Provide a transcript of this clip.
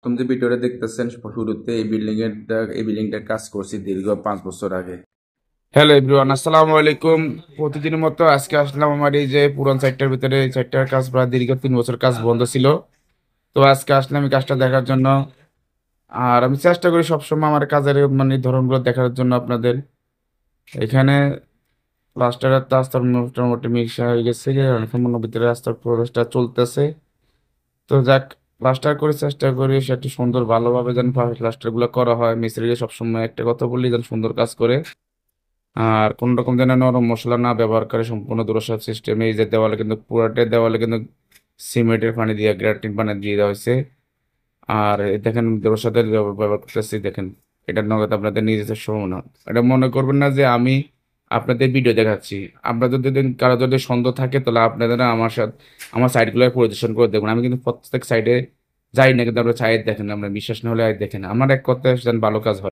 তুমি যে ভিডিওটা দেখতেছেন শুরুতে এই বিল্ডিংটার কাজ করছি দীর্ঘ 5 বছর আগে। হ্যালো এভরিওয়ান, আসসালামু আলাইকুম। প্রতিদিনের মতো আজকে আসলাম আমার এই যে পুরান সাইটটার ভিতরে। এই সাইটটার কাজ প্রায় দীর্ঘ 3 বছর কাজ বন্ধ ছিল। তো আজকে আসলাম এই কাজটা দেখার জন্য। আর আমি চেষ্টা করি সবসময় আমার কাজের মানে ধরনগুলো দেখার জন্য আপনাদের। এখানে প্লাস্টারের রাস্তার মোটামুটি মিশা হয়ে গেছে, সম্পূর্ণ ভিতরে রাস্তার প্রবেশটা চলতেছে। তো যাক, প্লাস্টার করে চেষ্টা করি সেটা সুন্দর ভালোভাবে যেন প্লাস্টার গুলো করা হয়। মিস্ত্রিকে সবসময় একটা কথা বলি, যেন সুন্দর কাজ করে আর কোন রকম যেন নরম মশলা না ব্যবহার করে। সম্পূর্ণ দোরসা সিস্টেমে এই যে দেওয়ালে কিন্তু পুরাটাই দেওয়ালে কিন্তু সিমেন্টের পানি দিয়ে গ্রাটিন পানি দিয়ে দেওয়া হয়েছে। আর এই দেখেন দোরসাদের ব্যবহার করতেছি, দেখেন এটার নগদ আপনাদের নিজস্ব না। এটা মনে করবেন না যে আমি আপনাদের ভিডিও দেখাচ্ছি। আপনাদের যদি কারো যদি সন্দেহ থাকে তাহলে আপনারা আমার সাথে আমার সাইটগুলো পরিদর্শন করে দেখুন। আমি কিন্তু প্রত্যেক সাইডে যাই না, কিন্তু আপনার সাইড দেখেন, আপনার বিশ্বাস না হলে দেখেন। আমার এক কথায় যেন ভালো কাজ হয়।